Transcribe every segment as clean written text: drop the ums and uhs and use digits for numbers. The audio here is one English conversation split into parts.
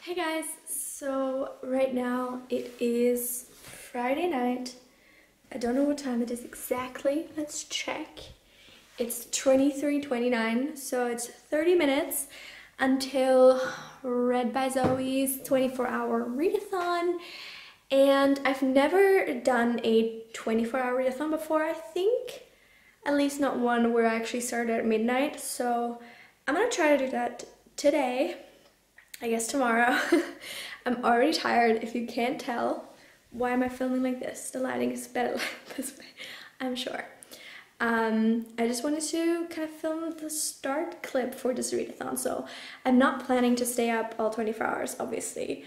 Hey guys, so right now it is Friday night. I don't know what time it is exactly. Let's check. It's 23:29, so it's 30 minutes until Read by Zoe's 24-hour readathon. And I've never done a 24-hour readathon before, I think. At least not one where I actually started at midnight. So I'm gonna try to do that today. I guess tomorrow. I'm already tired, if you can't tell. Why am I filming like this? The lighting is better this way, I'm sure. I just wanted to kind of film the start clip for this readathon, so I'm not planning to stay up all 24 hours, obviously.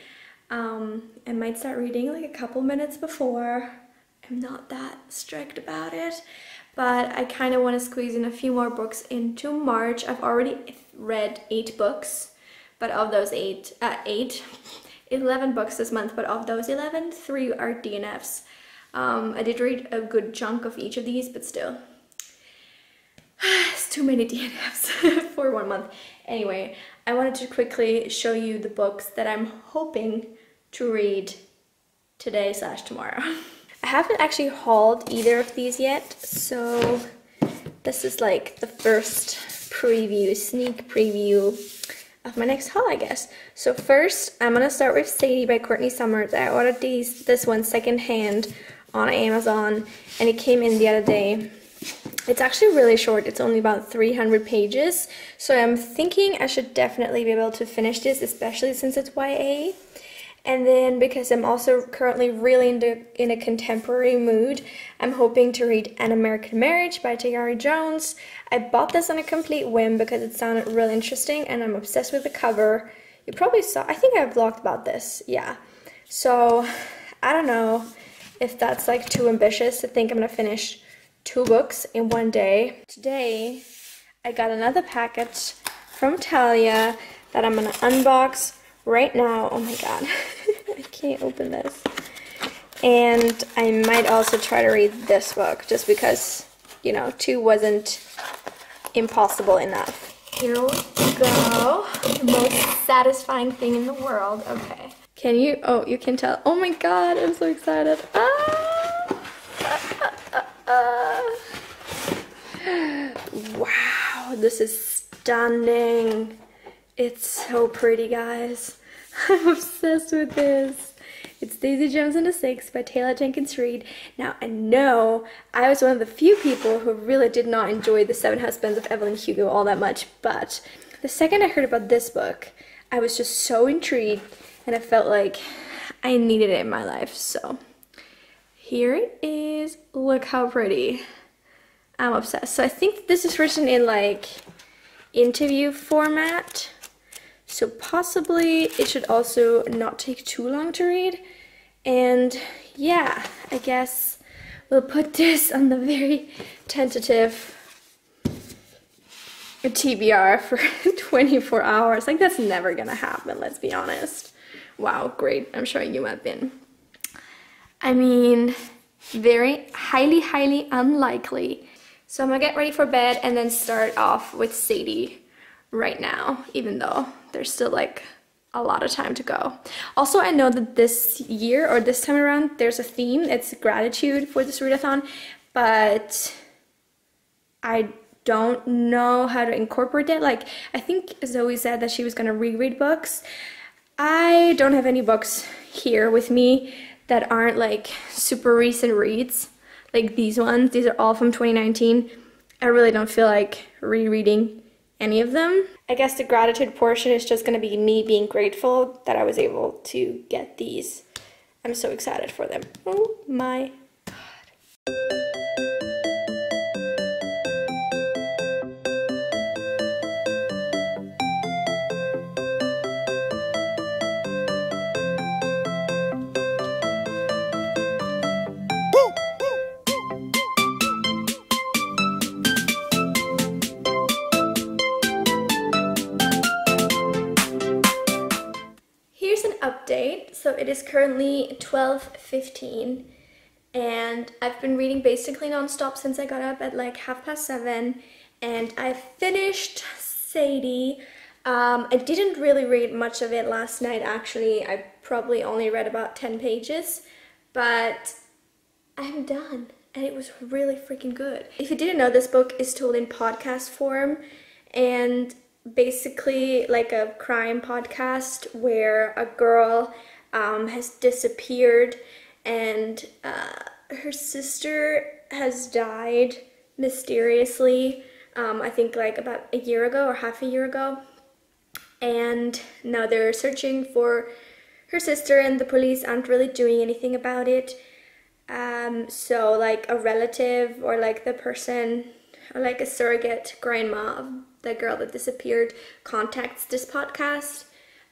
I might start reading like a couple minutes before. I'm not that strict about it, but I kind of want to squeeze in a few more books into March. I've already read 8 books. But of those 11 books this month, but of those 11, 3 are DNFs. I did read a good chunk of each of these, but still. It's too many DNFs for 1 month. Anyway, I wanted to quickly show you the books that I'm hoping to read today/tomorrow. I haven't actually hauled either of these yet, so this is like the first preview, sneak preview of my next haul, I guess. So first, I'm gonna start with Sadie by Courtney Summers. I ordered this one secondhand on Amazon, and it came in the other day. It's actually really short. It's only about 300 pages. So I'm thinking I should definitely be able to finish this, especially since it's YA. And then because I'm also currently really in a contemporary mood, I'm hoping to read An American Marriage by Tayari Jones. I bought this on a complete whim because it sounded really interesting and I'm obsessed with the cover. You probably saw, I think I vlogged about this, yeah. So I don't know if that's like too ambitious to think I'm gonna finish 2 books in one day. Today, I got another package from Talia that I'm gonna unbox right now. Oh my god, I can't open this. And I might also try to read this book just because, you know, 2 wasn't impossible enough. Here we go. The most satisfying thing in the world. Okay. Can you? Oh, you can tell. Oh my god, I'm so excited. Wow, this is stunning. It's so pretty, guys. I'm obsessed with this. It's Daisy Jones and the Six by Taylor Jenkins Reid. Now, I know I was one of the few people who really did not enjoy The 7 Husbands of Evelyn Hugo all that much, but the second I heard about this book, I was just so intrigued and I felt like I needed it in my life. So here it is. Look how pretty. I'm obsessed. So I think this is written in like interview format. So possibly it should also not take too long to read. And yeah, I guess we'll put this on the very tentative TBR for 24 hours. Like, that's never gonna happen, let's be honest. Wow, great. I'm showing you my bin. I mean, very highly unlikely. So I'm gonna get ready for bed and then start off with Sadie right now, even though there's still like a lot of time to go. Also, I know that this year or this time around there's a theme. It's gratitude for this readathon, but I don't know how to incorporate it. Like, I think Zoe said that she was gonna reread books. I don't have any books here with me that aren't like super recent reads, like these ones. These are all from 2019. I really don't feel like rereading any of them. I guess the gratitude portion is just gonna be me being grateful that I was able to get these. I'm so excited for them. Oh my god. Update. So it is currently 12:15 and I've been reading basically non-stop since I got up at like 7:30, and I finished Sadie. I didn't really read much of it last night, actually. I probably only read about 10 pages, but I'm done, and it was really freaking good. If you didn't know, this book is told in podcast form, and basically like a crime podcast where a girl has disappeared, and her sister has died mysteriously, I think like about a year ago or half a year ago. And now they're searching for her sister, and the police aren't really doing anything about it. So like a relative or like the person or like a surrogate grandma of the girl that disappeared contacts this podcast,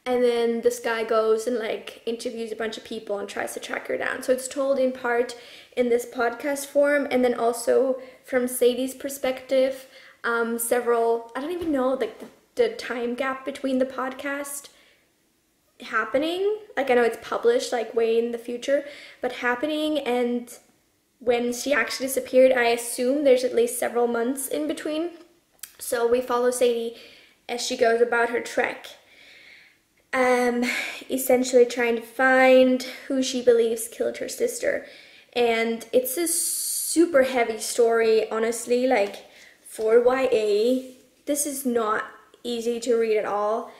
and then this guy goes and like interviews a bunch of people and tries to track her down. So it's told in part in this podcast form, and then also from Sadie's perspective. Several, I don't even know like the time gap between the podcast happening, like I know it's published like way in the future, but happening and when she actually disappeared, I assume there's at least several months in between. So we follow Sadie as she goes about her trek, essentially trying to find who she believes killed her sister. And it's a super heavy story, honestly. Like for YA, this is not easy to read at all.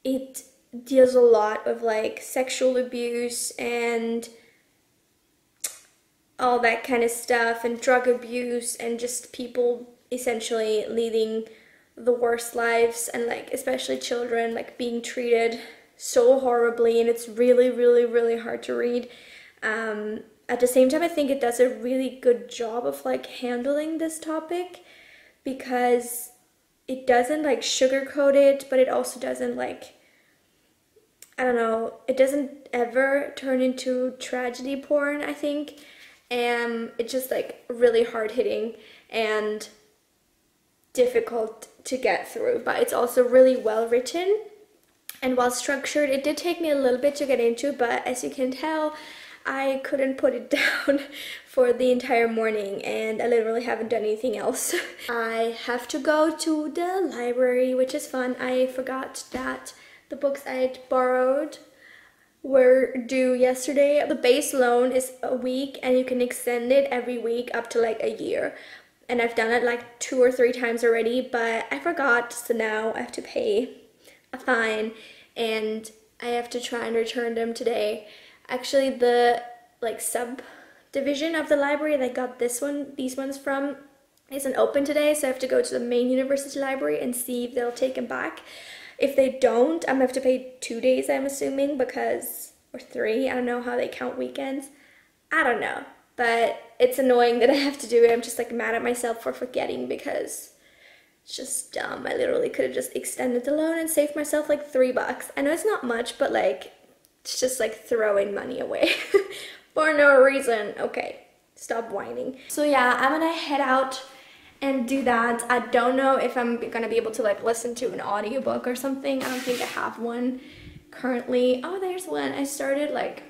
It deals a lot of like sexual abuse and all that kind of stuff, and drug abuse, and just people essentially leading the worst lives, and like especially children like being treated so horribly, and it's really, really, really hard to read. At the same time, I think it does a really good job of like handling this topic, because it doesn't like sugarcoat it, but it also doesn't like, I don't know, it doesn't ever turn into tragedy porn, I think. And it's just like really hard hitting and difficult to get through, but it's also really well written and well structured. It did take me a little bit to get into, but as you can tell, I couldn't put it down for the entire morning, and I literally haven't done anything else. I have to go to the library, which is fun. I forgot that the books I had borrowed were due yesterday. The base loan is a week, and you can extend it every week up to like a year. And I've done it like 2 or 3 times already, but I forgot, so now I have to pay a fine, and I have to try and return them today. Actually, the like subdivision of the library that I got these ones from isn't open today, so I have to go to the main university library and see if they'll take them back. If they don't, I'm gonna have to pay 2 days, I'm assuming, because, or 3, I don't know how they count weekends. I don't know, but it's annoying that I have to do it. I'm just like mad at myself for forgetting, because it's just dumb. I literally could have just extended the loan and saved myself like $3. I know it's not much, but like, it's just like throwing money away for no reason. Okay, stop whining. So yeah, I'm gonna head out and do that. I don't know if I'm gonna be able to like listen to an audiobook or something. I don't think I have one currently. Oh, there's one. I started like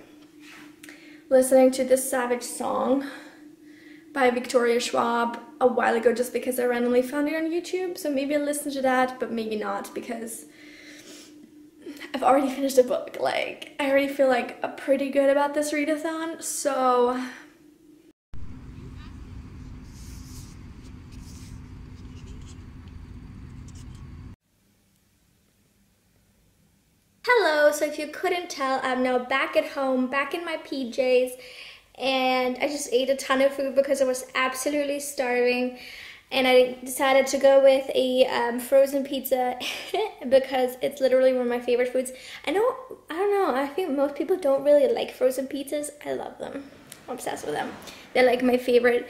listening to this Savage Song by Victoria Schwab a while ago, just because I randomly found it on YouTube. So maybe I'll listen to that, but maybe not, because I've already finished a book. Like, I already feel like pretty good about this readathon, so hello. So if you couldn't tell, I'm now back at home, back in my PJs, and I just ate a ton of food because I was absolutely starving. And I decided to go with a frozen pizza because it's literally one of my favorite foods. I don't know, I think most people don't really like frozen pizzas. I love them. I'm obsessed with them. They're like my favorite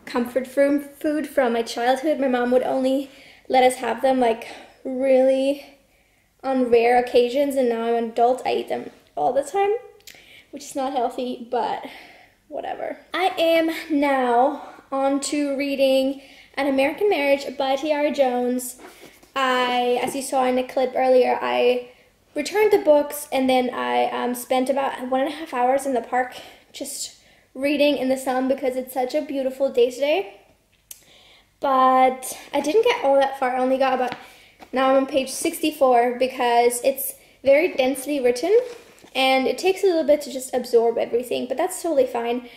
comfort food from my childhood. My mom would only let us have them like really on rare occasions, and now I'm an adult, I eat them all the time, which is not healthy, but whatever. I am now on to reading An American Marriage by T.R. Jones. As you saw in the clip earlier, I returned the books, and then I spent about 1.5 hours in the park just reading in the sun because it's such a beautiful day today. But I didn't get all that far. I only got about Now I'm on page 64 because it's very densely written and it takes a little bit to just absorb everything, but that's totally fine.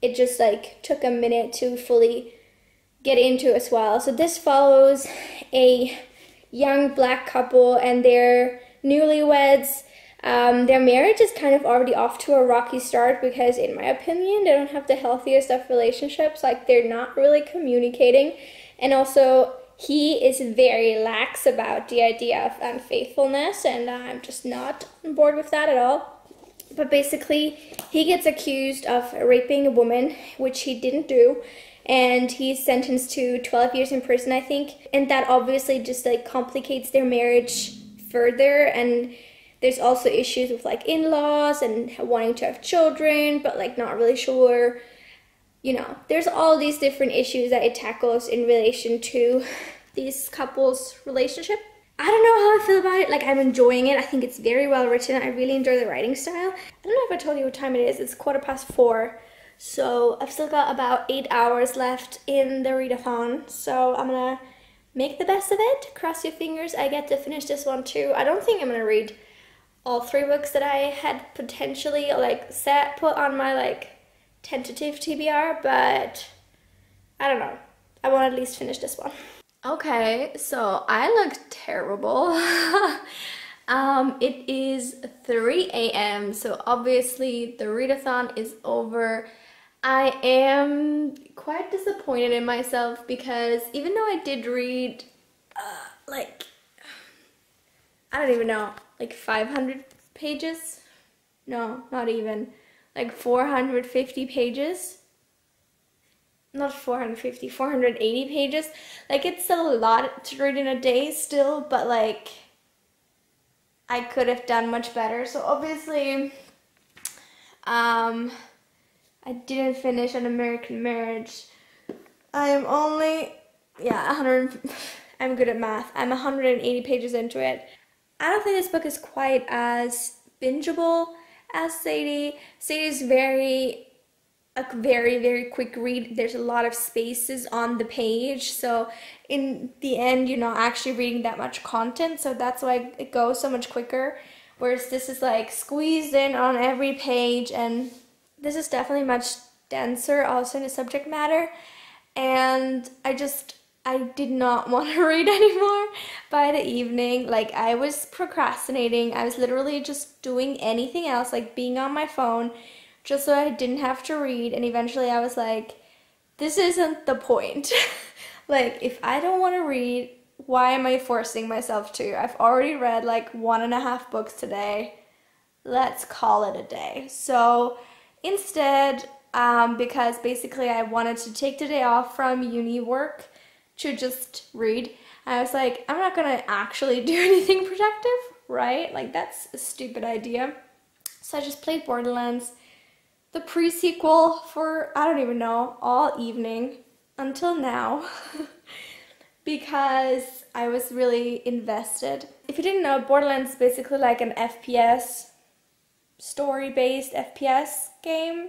It just like took a minute to fully get into as well. So this follows a young black couple and their newlyweds. Their marriage is kind of already off to a rocky start because, in my opinion, they don't have the healthiest of relationships. Like, they're not really communicating, and also he is very lax about the idea of unfaithfulness, and I'm just not on board with that at all. But basically, he gets accused of raping a woman, which he didn't do, and he's sentenced to 12 years in prison, I think. And that obviously just like complicates their marriage further, and there's also issues with like in-laws and wanting to have children, but like not really sure. You know, there's all these different issues that it tackles in relation to these couples' relationship. I don't know how I feel about it. Like, I'm enjoying it. I think it's very well written. I really enjoy the writing style. I don't know if I told you what time it is. It's 4:15. So I've still got about 8 hours left in the readathon. So I'm gonna make the best of it. Cross your fingers I get to finish this one too. I don't think I'm gonna read all 3 books that I had potentially like put on my like tentative TBR, but I don't know. I want to at least finish this one. Okay, so I look terrible. It is 3 a.m. so obviously the readathon is over. I am quite disappointed in myself because even though I did read like, I don't even know, like 500 pages? No, not even. Like 450 pages? Not 450, 480 pages. Like, it's a lot to read in a day still, but like, I could have done much better. So obviously, I didn't finish An American Marriage. I am only, I'm good at math. I'm 180 pages into it. I don't think this book is quite as bingeable as Sadie. Sadie's very quick read. There's a lot of spaces on the page, so in the end you're not actually reading that much content, so that's why it goes so much quicker, whereas this is like squeezed in on every page, and this is definitely much denser also in the subject matter, and I did not want to read anymore by the evening. Like, I was procrastinating. I was literally just doing anything else, like being on my phone, just so I didn't have to read, and eventually I was like, this isn't the point. Like, if I don't want to read, why am I forcing myself to? I've already read like 1.5 books today. Let's call it a day. So instead, because basically I wanted to take the day off from uni work to just read, I was like, I'm not gonna actually do anything productive, right? Like, that's a stupid idea. So I just played Borderlands, the pre-sequel, for, I don't even know, all evening until now because I was really invested. If you didn't know, Borderlands is basically like an FPS, story-based FPS game.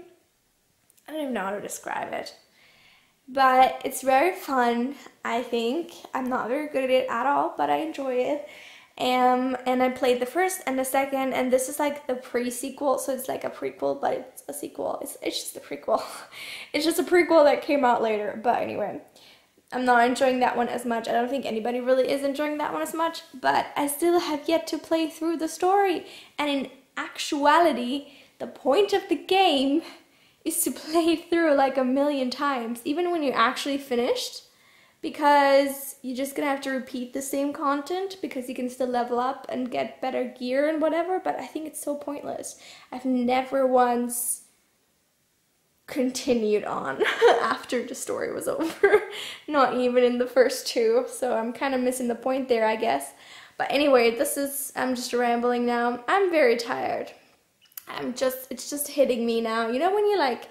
I don't even know how to describe it, but it's very fun, I think. I'm not very good at it at all, but I enjoy it. And I played the first and the second, and this is like the pre-sequel, so it's like a prequel, but it's a sequel. It's just a prequel. It's just a prequel that came out later, but anyway. I'm not enjoying that one as much. I don't think anybody really is enjoying that one as much, but I still have yet to play through the story. And in actuality, the point of the game is to play through like 1,000,000 times, even when you're actually finished, because you're just gonna have to repeat the same content because you can still level up and get better gear and whatever, but I think it's so pointless. I've never once continued on after the story was over, not even in the first 2, so I'm kind of missing the point there, I guess. But anyway, I'm just rambling now. I'm very tired. It's just hitting me now. You know when you like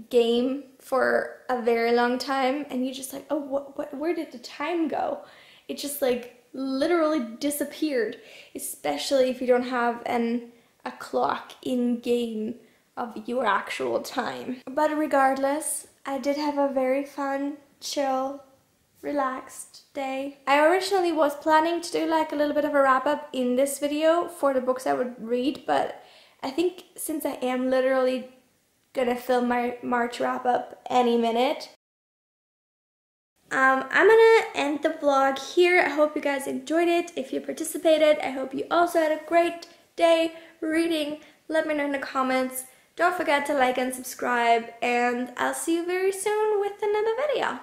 game for a very long time and you just like, oh, where did the time go? It just like literally disappeared, especially if you don't have a clock in game of your actual time. But regardless, I did have a very fun, chill relaxed day. I originally was planning to do like a little bit of a wrap up in this video for the books I would read, but I think since I am literally gonna film my March wrap up any minute, I'm gonna end the vlog here. I hope you guys enjoyed it. If you participated, I hope you also had a great day reading. Let me know in the comments. Don't forget to like and subscribe, and I'll see you very soon with another video.